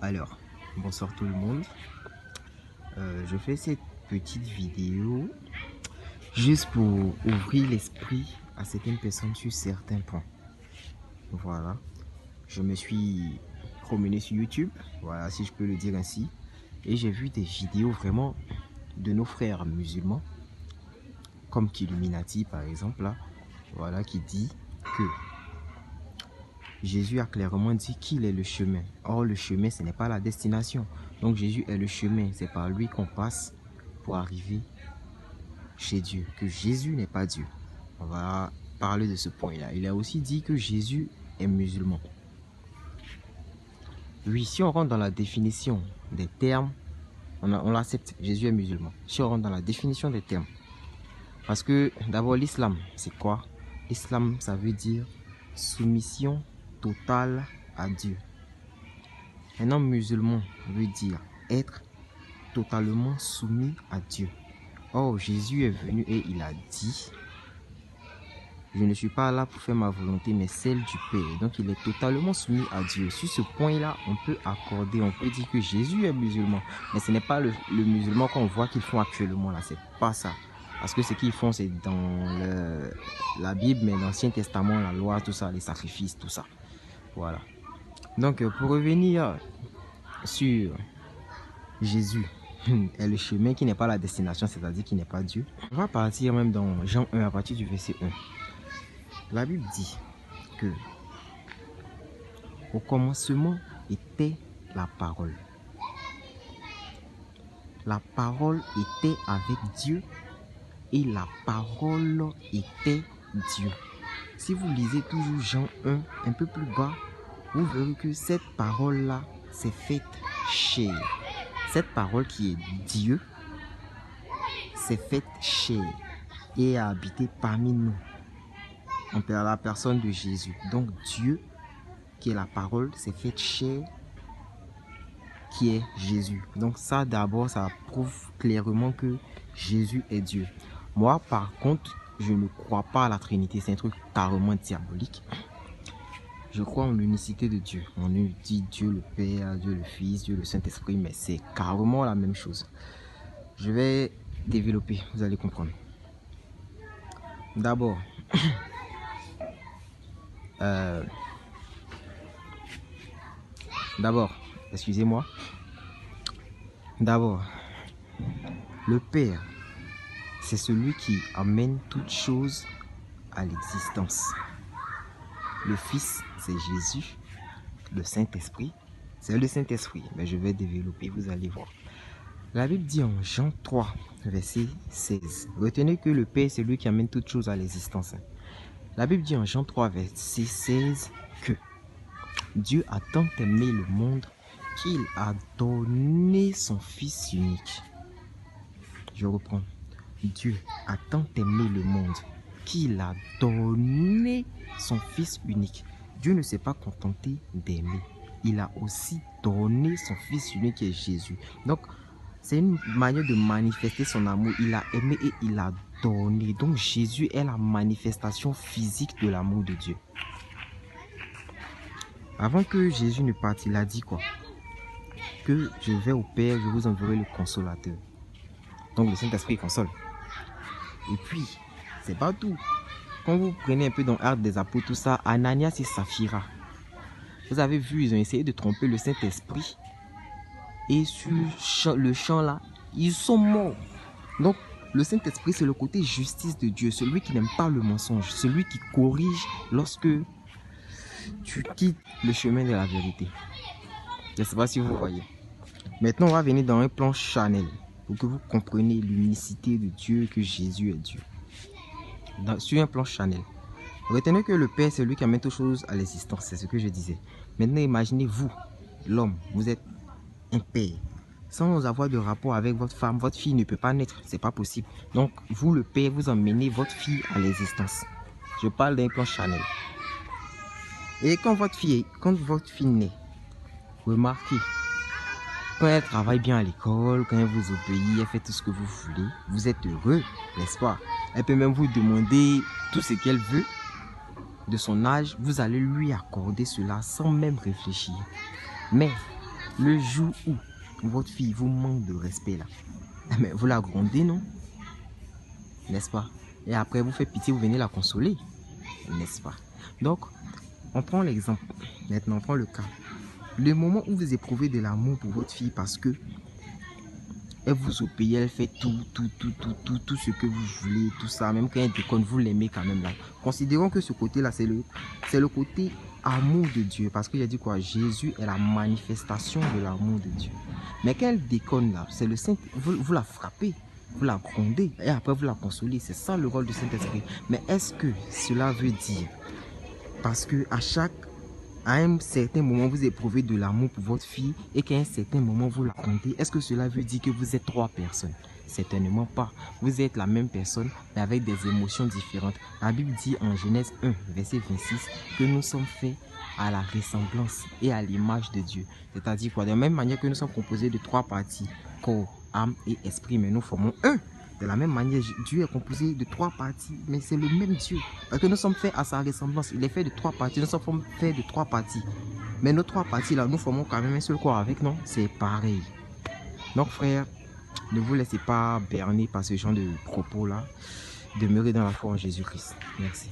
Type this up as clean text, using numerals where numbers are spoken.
Alors, bonsoir tout le monde. Je fais cette petite vidéo juste pour ouvrir l'esprit à certaines personnes sur certains points. Voilà. Je me suis promené sur YouTube, voilà, si je peux le dire ainsi, et j'ai vu des vidéos vraiment de nos frères musulmans, comme Killuminati par exemple, là, voilà, qui dit que Jésus a clairement dit qu'il est le chemin. Or, le chemin, ce n'est pas la destination. Donc, Jésus est le chemin. C'est par lui qu'on passe pour arriver chez Dieu. Que Jésus n'est pas Dieu. On va parler de ce point-là. Il a aussi dit que Jésus est musulman. Oui, si on rentre dans la définition des termes, on l'accepte. Jésus est musulman. Si on rentre dans la définition des termes. Parce que, d'abord, l'islam, c'est quoi? L'islam, ça veut dire soumission totale à Dieu. Un homme musulman veut dire être totalement soumis à Dieu. Or, Jésus est venu et il a dit, je ne suis pas là pour faire ma volonté, mais celle du Père. Donc, il est totalement soumis à Dieu. Sur ce point-là, on peut accorder, on peut dire que Jésus est musulman. Mais ce n'est pas le musulman qu'on voit qu'ils font actuellement là. C'est pas ça. Parce que ce qu'ils font, c'est dans la Bible, mais l'Ancien Testament, la loi, tout ça, les sacrifices, tout ça. Voilà. Donc, pour revenir sur Jésus est le chemin qui n'est pas la destination, c'est-à-dire qui n'est pas Dieu. On va partir même dans Jean 1 à partir du verset 1. La Bible dit que au commencement était la parole. La parole était avec Dieu et la parole était Dieu. Si vous lisez toujours Jean 1 un peu plus bas, vous verrez que cette parole-là s'est faite chair. Cette parole qui est Dieu s'est faite chair et a habité parmi nous. On perd la personne de Jésus. Donc Dieu, qui est la parole, s'est faite chair, qui est Jésus. Donc ça d'abord, ça prouve clairement que Jésus est Dieu. Moi par contre, je ne crois pas à la Trinité. C'est un truc carrément diabolique. Je crois en l'unicité de Dieu. On dit Dieu le Père, Dieu le Fils, Dieu le Saint-Esprit, mais c'est carrément la même chose. Je vais développer, vous allez comprendre. D'abord, excusez-moi. D'abord, le Père, c'est celui qui amène toutes choses à l'existence. Le Fils, c'est Jésus. Le Saint-Esprit, c'est le Saint-Esprit. Mais je vais développer, vous allez voir. La Bible dit en Jean 3, verset 16. Retenez que le Père, c'est lui qui amène toutes choses à l'existence. La Bible dit en Jean 3, verset 16 que Dieu a tant aimé le monde qu'il a donné son Fils unique. Je reprends. Dieu a tant aimé le monde qu'il a donné son Fils unique. Dieu ne s'est pas contenté d'aimer. Il a aussi donné son Fils unique qui est Jésus. Donc, c'est une manière de manifester son amour. Il a aimé et il a donné. Donc, Jésus est la manifestation physique de l'amour de Dieu. Avant que Jésus ne parte, il a dit quoi? Que je vais au Père, je vous enverrai le consolateur. Donc, le Saint-Esprit console. Et puis, c'est pas tout. Quand vous prenez un peu dans l'art des apôtres, tout ça, Ananias et Saphira, vous avez vu, ils ont essayé de tromper le Saint-Esprit. Et sur le champ là, ils sont morts. Donc, le Saint-Esprit, c'est le côté justice de Dieu. Celui qui n'aime pas le mensonge. Celui qui corrige lorsque tu quittes le chemin de la vérité. Je ne sais pas si vous voyez. Maintenant, on va venir dans un plan charnel. Pour que vous compreniez l'unicité de Dieu, que Jésus est Dieu. Sur un plan charnel. Retenez que le Père, c'est lui qui amène toutes choses à l'existence. C'est ce que je disais. Maintenant, imaginez-vous, l'homme, vous êtes un père. Sans avoir de rapport avec votre femme, votre fille ne peut pas naître. C'est pas possible. Donc, vous, le Père, vous emmenez votre fille à l'existence. Je parle d'un plan charnel. Et quand votre fille naît, remarquez, quand elle travaille bien à l'école, quand elle vous obéit, elle fait tout ce que vous voulez, vous êtes heureux, n'est-ce pas? Elle peut même vous demander tout ce qu'elle veut. De son âge, vous allez lui accorder cela sans même réfléchir. Mais Le jour où votre fille vous manque de respect là, mais vous la grondez, non? N'est-ce pas? Et après, vous faites pitié, vous venez la consoler. N'est-ce pas? Donc, on prend l'exemple. Maintenant, on prend le cas. Le moment où vous éprouvez de l'amour pour votre fille parce que elle vous obéit, elle fait tout ce que vous voulez, tout ça, même quand elle déconne, vous l'aimez quand même là. Considérons que ce côté-là, c'est le côté amour de Dieu. Parce que j'ai dit quoi? Jésus est la manifestation de l'amour de Dieu. Mais quand elle déconne là, c'est le Saint, vous la frappez, vous la grondez et après vous la consolez. C'est ça le rôle du Saint-Esprit. Mais est-ce que cela veut dire, parce que à un certain moment, vous éprouvez de l'amour pour votre fille et qu'à un certain moment, vous la comptez, est-ce que cela veut dire que vous êtes trois personnes? Certainement pas. Vous êtes la même personne, mais avec des émotions différentes. La Bible dit en Genèse 1, verset 26, que nous sommes faits à la ressemblance et à l'image de Dieu. C'est-à-dire quoi? De la même manière que nous sommes composés de trois parties, corps, âme et esprit, mais nous formons un. De la même manière, Dieu est composé de trois parties, mais c'est le même Dieu. Parce que nous sommes faits à sa ressemblance. Il est fait de trois parties. Nous sommes faits de trois parties. Mais nos trois parties là, nous formons quand même un seul corps avec, non? C'est pareil. Donc frère, ne vous laissez pas berner par ce genre de propos là. Demeurez dans la foi en Jésus-Christ. Merci.